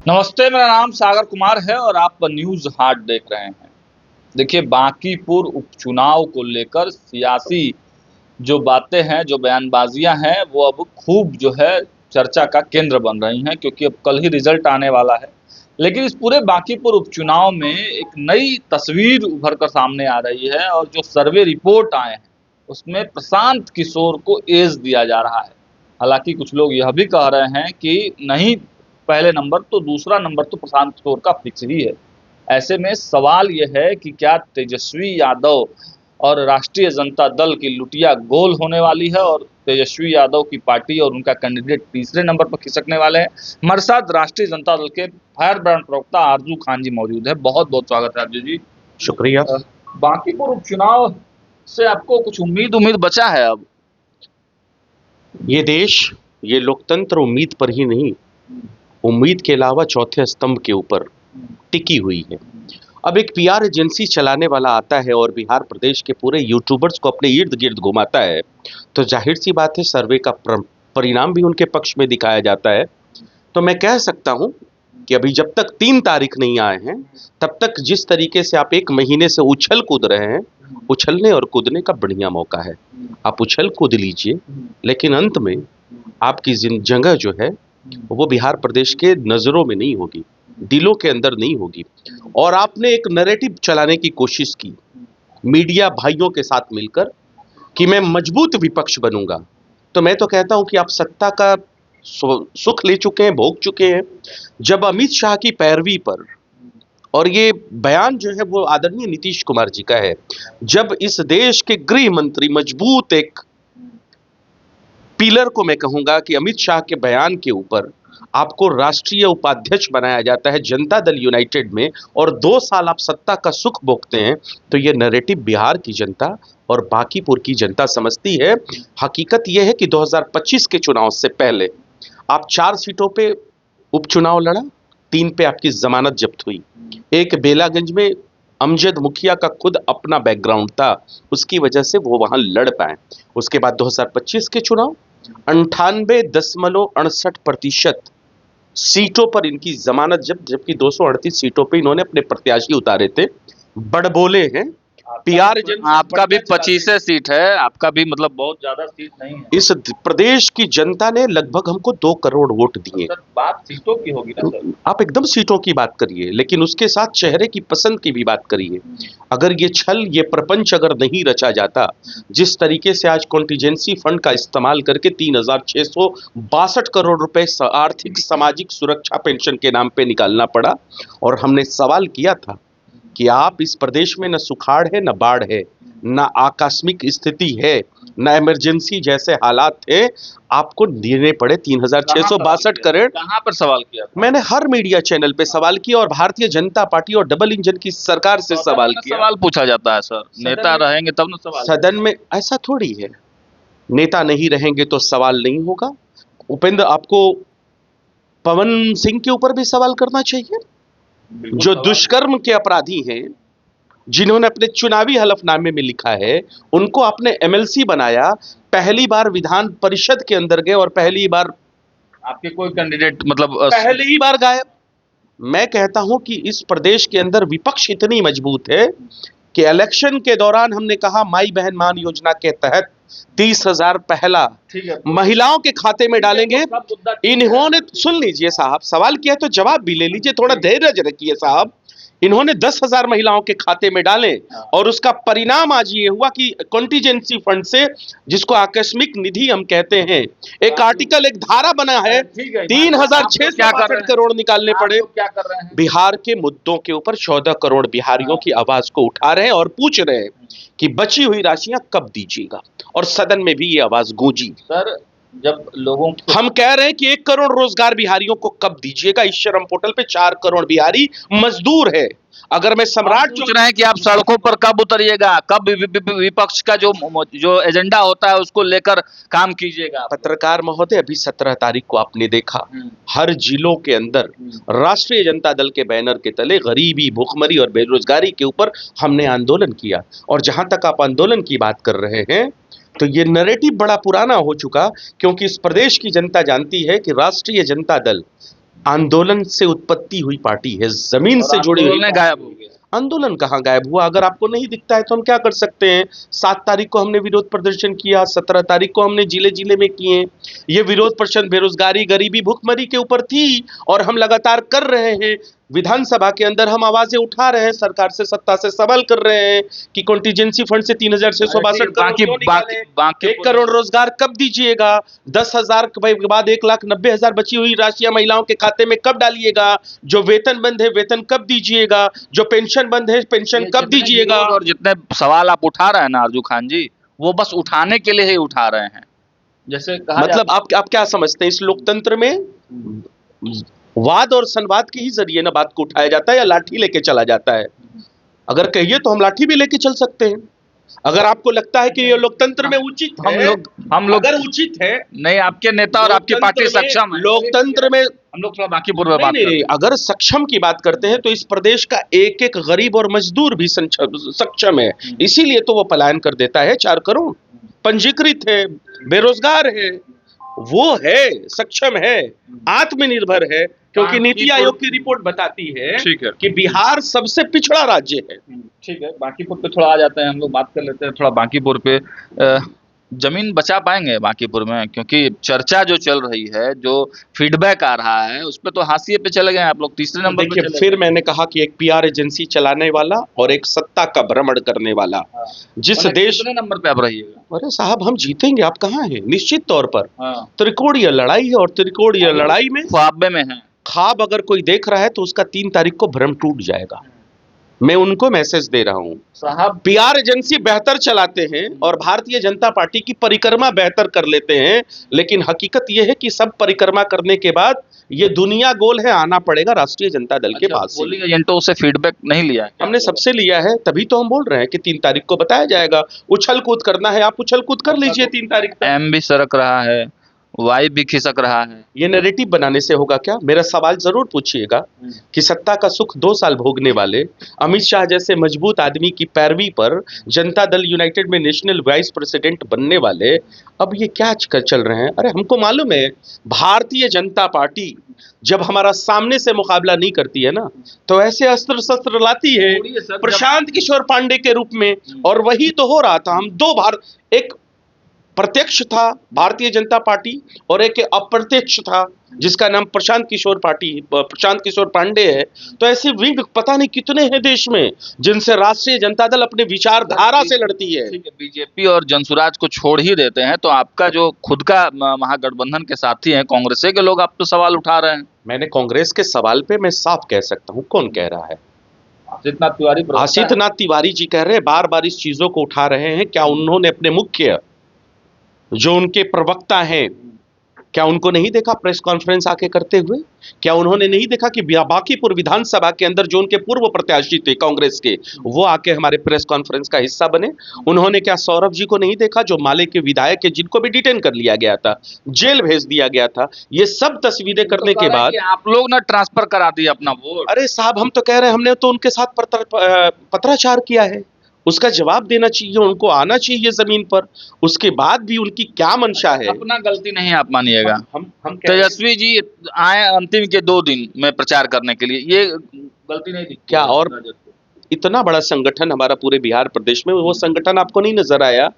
नमस्ते, मेरा नाम सागर कुमार है और आप न्यूज़ हाट देख रहे हैं। देखिए, बांकीपुर उपचुनाव को लेकर सियासी जो बातें हैं, जो बयानबाजियां हैं, वो अब खूब जो है चर्चा का केंद्र बन रही हैं, क्योंकि अब कल ही रिजल्ट आने वाला है। लेकिन इस पूरे बांकीपुर उपचुनाव में एक नई तस्वीर उभर कर सामने आ रही है और जो सर्वे रिपोर्ट आए हैं, उसमें प्रशांत किशोर को एज दिया जा रहा है। हालांकि कुछ लोग यह भी कह रहे हैं कि नहीं, पहले नंबर तो दूसरा नंबर तो प्रशांत किशोर का फिक्स ही है। ऐसे में सवाल यह है कि क्या तेजस्वी यादव और राष्ट्रीय जनता दल की लुटिया गोल होने वाली है और तेजस्वी यादव की पार्टी और उनका कैंडिडेट तीसरे नंबर पर खिसकने वाले हैं। हमारे साथ राष्ट्रीय जनता दल के फायर ब्रांड प्रवक्ता आरजू खान जी मौजूद है। बहुत बहुत स्वागत है आरजू जी। शुक्रिया। बांकीपुर उपचुनाव से आपको कुछ उम्मीद उम्मीद बचा है अब? ये देश, ये लोकतंत्र उम्मीद पर ही नहीं, उम्मीद के अलावा चौथे स्तंभ के ऊपर टिकी हुई है। अब एक पीआर एजेंसी चलाने वाला आता है और बिहार प्रदेश के पूरे यूट्यूबर्स को अपने इर्द गिर्द घुमाता है, तो जाहिर सी बात है सर्वे का परिणाम भी उनके पक्ष में दिखाया जाता है। तो मैं कह सकता हूं कि अभी जब तक 3 तारीख नहीं आए हैं, तब तक जिस तरीके से आप 1 महीने से उछल कूद रहे हैं, उछलने और कूदने का बढ़िया मौका है। आप उछल कूद लीजिए, लेकिन अंत में आपकी जगह जो है वो बिहार प्रदेश के नज़रों में नहीं होगी, दिलों के अंदर नहीं होगी। और आपने एक नैरेटिव चलाने की कोशिश की मीडिया भाइयों के साथ मिलकर कि मैं मजबूत विपक्ष बनूंगा। तो मैं तो कहता हूं कि आप सत्ता का सुख ले चुके हैं, भोग चुके हैं। जब अमित शाह की पैरवी पर, और ये बयान जो है वो आदरणीय नीतीश कुमार जी का है, जब इस देश के गृह मंत्री मजबूत एक पिलर को मैं कहूंगा कि अमित शाह के बयान के ऊपर आपको राष्ट्रीय उपाध्यक्ष बनाया जाता है जनता दल यूनाइटेड में, और 2 साल आप सत्ता का सुख भोगते हैं, तो ये नैरेटिव बिहार की जनता और बांकीपुर की जनता समझती है। हकीकत यह है कि 2025 के चुनाव से पहले आप 4 सीटों पे उपचुनाव लड़ा, 3 पे आपकी जमानत जब्त हुई। एक बेलागंज में अमजद मुखिया का खुद अपना बैकग्राउंड था, उसकी वजह से वो वहां लड़ पाए। उसके बाद 2025 के चुनाव 98.68% सीटों पर इनकी जमानत जबकि 238 सीटों पे इन्होंने अपने प्रत्याशी उतारे थे। बड़बोले हैं पीआर एजेंसी। आपका भी 25 सीट है, आपका भी मतलब बहुत ज्यादा सीट नहीं है। इस प्रदेश की जनता ने लगभग हमको 2 करोड़ वोट दिए। सर, बात सीटों की होगी ना सर? आप एकदम सीटों की बात करिए, लेकिन उसके साथ चेहरे की पसंद की भी बात करिए। अगर ये छल, ये प्रपंच अगर नहीं रचा जाता, जिस तरीके से आज कॉन्टिजेंसी फंड का इस्तेमाल करके 3662 करोड़ रुपए आर्थिक सामाजिक सुरक्षा पेंशन के नाम पे निकालना पड़ा, और हमने सवाल किया था कि आप इस प्रदेश में न सुखाड़ है, न बाढ़ है, न आकस्मिक स्थिति है, न इमरजेंसी जैसे हालात थे, आपको देने पड़े 3662 करोड़। कहां पर सवाल किया था? मैंने हर मीडिया चैनल पे सवाल किया और भारतीय जनता पार्टी और डबल इंजन की सरकार से सवाल किया। सवाल पूछा जाता है सर, नेता रहेंगे तब ना सवाल। सदन में ऐसा थोड़ी है, नेता नहीं रहेंगे तो सवाल नहीं होगा। उपेंद्र, आपको पवन सिंह के ऊपर भी सवाल करना चाहिए, जो दुष्कर्म के अपराधी हैं, जिन्होंने अपने चुनावी हलफनामे में लिखा है, उनको आपने एमएलसी बनाया, पहली बार विधान परिषद के अंदर गए और पहली बार आपके कोई कैंडिडेट मतलब पहली बार गायब। मैं कहता हूं कि इस प्रदेश के अंदर विपक्ष इतनी मजबूत है कि इलेक्शन के दौरान हमने कहा माई बहन मान योजना के तहत 30,000 पहला महिलाओं के खाते में डालेंगे। इन्होंने, सुन लीजिए साहब, सवाल किया तो जवाब भी ले लीजिए, थोड़ा धैर्य रखिए साहब। इन्होंने 10,000 महिलाओं के खाते में डाले, और उसका परिणाम आज ये हुआ कि कॉन्टिजेंसी फंड से, जिसको आकस्मिक निधि हम कहते हैं, एक आर्टिकल, एक धारा बना है, 3,662 करोड़ निकालने पड़े। क्या कर रहे हैं? बिहार के मुद्दों के ऊपर 14 करोड़ बिहारियों की आवाज को उठा रहे हैं और पूछ रहे हैं कि बची हुई राशियां कब दीजिएगा, और सदन में भी ये आवाज गूंजी। सर, जब लोगों को हम कह रहे हैं कि 1 करोड़ रोजगार बिहारियों को कब दीजिएगा, इस श्रम पोर्टल पे 4 करोड़ बिहारी मजदूर है। अगर मैं सम्राट पूछ रहे हैं कि आप सड़कों पर कब उतरिएगा, कब विपक्ष का जो एजेंडा होता है उसको लेकर काम कीजिएगा? पत्रकार महोदय, अभी 17 तारीख को आपने देखा, हर जिलों के अंदर राष्ट्रीय जनता दल के बैनर के तले गरीबी, भूखमरी और बेरोजगारी के ऊपर हमने आंदोलन किया। और जहां तक आप आंदोलन की बात कर रहे हैं, तो ये नैरेटिव बड़ा पुराना हो चुका, क्योंकि इस प्रदेश की जनता जानती है कि राष्ट्रीय जनता दल आंदोलन से उत्पत्ति हुई पार्टी है, जमीन से जुड़ी हुई आंदोलन गायब हो गया। आंदोलन कहाँ गायब हुआ? अगर आपको नहीं दिखता है तो हम क्या कर सकते हैं? 7 तारीख को हमने विरोध प्रदर्शन किया, 17 तारीख को हमने जिले जिले में किए। ये विरोध प्रदर्शन बेरोजगारी, गरीबी, भुखमरी के ऊपर थी और हम लगातार कर रहे हैं। विधानसभा के अंदर हम आवाजें उठा रहे हैं, सरकार से, सत्ता से सवाल कर रहे हैं कि कॉन्टीजेंसी फंड से 3,662 करोड़ क्यों निकाले? 1 करोड़ रोजगार कब दीजिएगा? 10,000 के बाद 1,90,000 बची हुई राशियां महिलाओं के खाते में कब डालिएगा? जो वेतन बंद है वेतन कब दीजिएगा? जो पेंशन बंद है पेंशन कब दीजिएगा? और जितने सवाल आप उठा रहे हैं ना अर्जू खान जी, वो बस उठाने के लिए ही उठा रहे हैं। जैसे कहा मतलब आप क्या समझते हैं, इस लोकतंत्र में वाद और संवाद के ही जरिए ना बात को उठाया जाता है या लाठी लेके चला जाता है? अगर कहिए तो हम लाठी भी लेके चल सकते हैं। अगर आपको लगता है कि ये लोकतंत्र में उचित है, हम लोग अगर उचित है, नहीं, आपके नेता और आपकी पार्टी सक्षम है लोकतंत्र में। हम लोग थोड़ा बांकीपुर में बात नहीं, अगर सक्षम की बात करते हैं तो इस प्रदेश का एक एक गरीब और मजदूर भी सक्षम है, इसीलिए तो वो पलायन कर देता है। 4 करोड़ पंजीकृत है, बेरोजगार है, वो है, सक्षम है, आत्मनिर्भर है, क्योंकि नीति आयोग की रिपोर्ट बताती है कि बिहार सबसे पिछड़ा राज्य है। ठीक है, बांकीपुर पे थोड़ा आ जाते हैं, हम लोग बात कर लेते हैं थोड़ा बांकीपुर पे। जमीन बचा पाएंगे बांकीपुर में? क्योंकि चर्चा जो चल रही है, जो फीडबैक आ रहा है, उस पे तो हाशिए पे चले गए आप लोग, तीसरे नंबर पे चले। फिर मैंने कहा कि एक पीआर एजेंसी चलाने वाला और एक सत्ता का भ्रमण करने वाला, जिस देश कितने नंबर पे आप रहिएगा? अरे साहब, हम जीतेंगे, आप कहाँ हैं? निश्चित तौर पर त्रिकोणीय लड़ाई है और त्रिकोणीय लड़ाई में ख्वाबे में है। ख्वाब अगर कोई देख रहा है तो उसका 3 तारीख को भ्रम टूट जाएगा। मैं उनको मैसेज दे रहा हूं साहब, पीआर एजेंसी बेहतर चलाते हैं और भारतीय जनता पार्टी की परिक्रमा बेहतर कर लेते हैं, लेकिन हकीकत यह है कि सब परिक्रमा करने के बाद ये दुनिया गोल है, आना पड़ेगा राष्ट्रीय जनता दल के पास। पोलिंग एजेंटों से फीडबैक नहीं लिया है? हमने सबसे लिया है, तभी तो हम बोल रहे हैं कि 3 तारीख को बताया जाएगा। उछल कूद करना है, आप उछल कूद कर लीजिए 3 तारीख तक। एम भी सरक रहा है, वाई भी खिसक रहा है। ये नैरेटिव बनाने से होगा क्या? मेरा सवाल जरूर पूछिएगा कि सत्ता का सुख 2 साल भोगने वाले अमित शाह जैसे मजबूत आदमी की पैरवी पर जनता दल यूनाइटेड में नेशनल वाइस प्रेसिडेंट बनने वाले अब ये क्या चल रहे हैं? अरे हमको मालूम है, भारतीय जनता पार्टी जब हमारा सामने से मुकाबला नहीं करती है ना, तो ऐसे अस्त्र शस्त्र लाती है प्रशांत किशोर पांडे के रूप में, और वही तो हो रहा था। हम 2 बार, एक प्रत्यक्ष था भारतीय जनता पार्टी और एक अप्रत्यक्ष था जिसका नाम प्रशांत किशोर पांडे है। तो ऐसे विंग पता नहीं कितने हैं देश में जिनसे राष्ट्रीय जनता दल अपने विचारधारा से लड़ती है। बीजेपी और जनसुराज को छोड़ ही देते हैं, तो आपका जो खुद का महागठबंधन के साथी हैं कांग्रेस के लोग, आप तो सवाल उठा रहे हैं। मैंने कांग्रेस के सवाल पे मैं साफ कह सकता हूँ, कौन कह रहा है? आशीष तिवारी जी कह रहे हैं, बार बार इस चीजों को उठा रहे हैं। क्या उन्होंने अपने मुख्य जो उनके प्रवक्ता हैं, क्या उनको नहीं देखा प्रेस कॉन्फ्रेंस आके करते हुए? क्या उन्होंने नहीं देखा कि बांकीपुर विधानसभा के अंदर जो उनके पूर्व प्रत्याशी थे कांग्रेस के, वो आके हमारे प्रेस कॉन्फ्रेंस का हिस्सा बने? उन्होंने क्या सौरभ जी को नहीं देखा जो माले के विधायक है, जिनको भी डिटेन कर लिया गया था, जेल भेज दिया गया था? ये सब तस्वीरें करने के बाद आप लोग ना ट्रांसफर करा दिए अपना वोट। अरे साहब, हम तो कह रहे हैं हमने तो उनके साथ पत्राचार किया है, उसका जवाब देना चाहिए, उनको आना चाहिए जमीन पर। उसके बाद भी उनकी क्या मंशा है? अपना गलती नहीं आप मानिएगा। हम तेजस्वी जी आए अंतिम के 2 दिन में प्रचार करने के लिए, ये गलती नहीं दिखती क्या? और इतना बड़ा संगठन हमारा पूरे बिहार प्रदेश में, वो संगठन आपको नहीं नजर आया?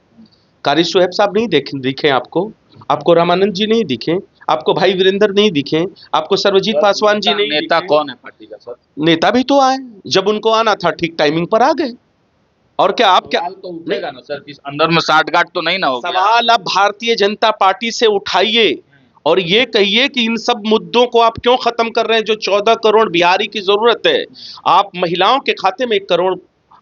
कारी सुहेब साहब नहीं दिखे आपको रामानंद जी नहीं दिखे, आपको भाई वीरेंद्र नहीं दिखे, आपको सर्वजीत पासवान जी नहीं? नेता कौन है पार्टी का सर? नेता भी तो आए, जब उनको आना था ठीक टाइमिंग पर आ गए। और क्या आप क्या तो उठेगा ना सर, कि अंदर में साठगांठ तो नहीं ना होगा? सवाल अब भारतीय जनता पार्टी से उठाइए और ये कहिए कि इन सब मुद्दों को आप क्यों खत्म कर रहे हैं? जो 14 करोड़ बिहारी की जरूरत है, आप महिलाओं के खाते में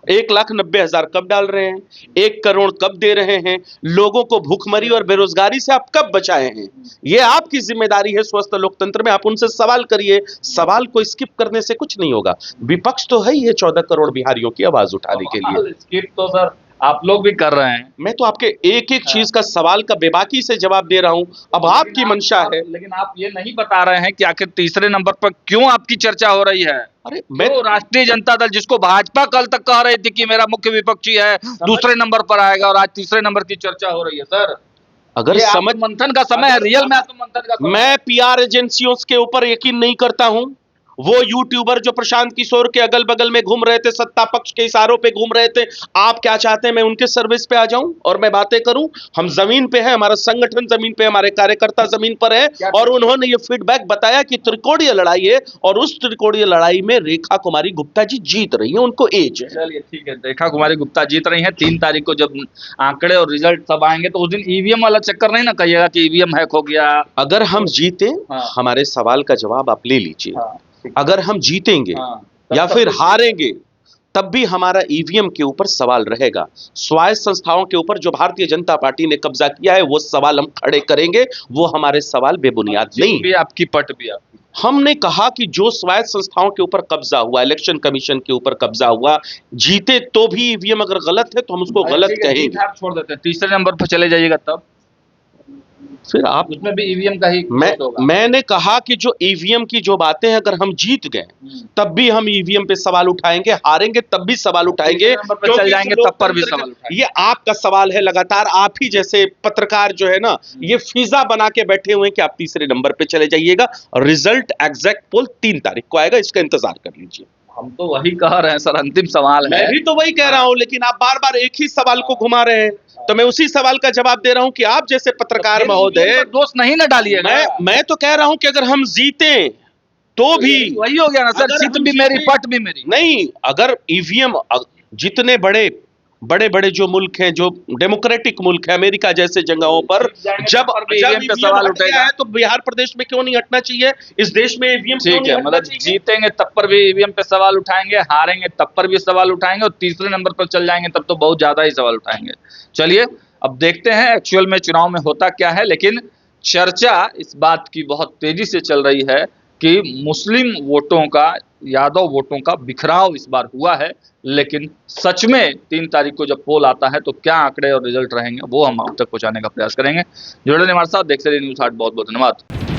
1,90,000 कब डाल रहे हैं? 1 करोड़ कब दे रहे हैं? लोगों को भूखमरी और बेरोजगारी से आप कब बचाए हैं? ये आपकी जिम्मेदारी है स्वस्थ लोकतंत्र में, आप उनसे सवाल करिए। सवाल को स्किप करने से कुछ नहीं होगा। विपक्ष तो है ही है 14 करोड़ बिहारियों की आवाज उठाने के लिए। स्किप तो सर आप लोग भी कर रहे हैं। मैं तो आपके एक एक चीज का सवाल का बेबाकी से जवाब दे रहा हूं। अब आपकी मंशा है, लेकिन आप ये नहीं बता रहे हैं कि आखिर तीसरे नंबर पर क्यों आपकी चर्चा हो रही है? अरे तो राष्ट्रीय जनता दल, जिसको भाजपा कल तक कह रही थी कि मेरा मुख्य विपक्षी है, दूसरे नंबर पर आएगा, और आज तीसरे नंबर की चर्चा हो रही है सर। अगर ये समझ मंथन का समय है, रियल में मंथन का समय मैं पीआर एजेंसियों के ऊपर यकीन नहीं करता हूं। वो यूट्यूबर जो प्रशांत किशोर के अगल बगल में घूम रहे थे, सत्ता पक्ष के इशारों पे घूम रहे थे, आप क्या चाहते हैं मैं उनके सर्विस पे आ जाऊं और मैं बातें करूं? हम जमीन पे हैं, हमारा संगठन जमीन पे, हमारे कार्यकर्ता जमीन पर है और उन्होंने ये फीडबैक बताया कि त्रिकोणीय लड़ाई है और उस त्रिकोणीय लड़ाई में रेखा कुमारी गुप्ता जी जीत रही है, उनको एज है। चलिए ठीक है, रेखा कुमारी गुप्ता जीत रही हैं। 3 तारीख को जब आंकड़े और रिजल्ट सब आएंगे तो उस दिन ईवीएम वाला चक्कर नहीं ना कहिएगा कि ईवीएम हैक हो गया। अगर हम जीते, हाँ। हमारे सवाल का जवाब आप ले लीजिए। हाँ, ठीक है। अगर हम जीतेंगे हाँ, या तब फिर तो- हारेंगे तब भी हमारा ईवीएम के ऊपर सवाल रहेगा। स्वायत्त संस्थाओं के ऊपर जो भारतीय जनता पार्टी ने कब्जा किया है वो सवाल हम खड़े करेंगे, वो हमारे सवाल बेबुनियाद नहीं। भी आपकी पट भी आपकी। हमने कहा कि जो स्वायत्त संस्थाओं के ऊपर कब्जा हुआ, इलेक्शन कमीशन के ऊपर कब्जा हुआ, जीते तो भी ईवीएम अगर गलत है तो हम उसको गलत ठीक है, कहेंगे। आप छोड़ देते हैं, तीसरे नंबर पर चले जाइएगा तब फिर आप उसमें भी ईवीएम का ही होगा। मैंने कहा कि जो ईवीएम की जो बातें हैं, अगर हम जीत गए तब भी हम ईवीएम पे सवाल उठाएंगे, हारेंगे तब भी सवाल उठाएंगे, नंबर पे चल जाएंगे तब पर भी सवाल उठाएंगे। ये आपका सवाल है लगातार, आप ही जैसे पत्रकार जो है ना ये फीजा बना के बैठे हुए हैं कि आप तीसरे नंबर पे चले जाइएगा। रिजल्ट एग्जैक्ट पोल 3 तारीख को आएगा, इसका इंतजार कर लीजिए। हम तो वही कह रहे हैं सर, अंतिम सवाल है। मैं भी तो वही कह रहा हूं, लेकिन आप बार बार एक ही सवाल को घुमा रहे हैं, तो मैं उसी सवाल का जवाब दे रहा हूं कि आप जैसे पत्रकार महोदय, दोस्त नहीं ना डालिएगा। मैं तो कह रहा हूं कि अगर हम जीते तो भी वही हो गया ना सर, अगर जीत हम भी मेरी जीते- पट भी मेरी। नहीं, अगर ईवीएम जितने बड़े बड़े जो मुल्क हैं, जो डेमोक्रेटिक मुल्क है, अमेरिका जैसे जगहों पर जब ईवीएम पे सवाल उठेगा है तो बिहार प्रदेश में क्यों नहीं हटना चाहिए? इस देश में ईवीएम क्यों ठीक नहीं है, हटना मतलब चाहिए? जीतेंगे तब पर भी ईवीएम पे सवाल उठाएंगे, हारेंगे तब पर भी सवाल उठाएंगे और तीसरे नंबर पर चल जाएंगे तब तो बहुत ज्यादा ही सवाल उठाएंगे। चलिए अब देखते हैं एक्चुअल में चुनाव में होता क्या है, लेकिन चर्चा इस बात की बहुत तेजी से चल रही है कि मुस्लिम वोटों का, यादव वोटों का बिखराव इस बार हुआ है। लेकिन सच में 3 तारीख को जब पोल आता है तो क्या आंकड़े और रिजल्ट रहेंगे वो हम आप तक पहुंचाने का प्रयास करेंगे। जुड़े रहिए हमारे साथ, देखते रहिए न्यूज़ 8। बहुत बहुत धन्यवाद।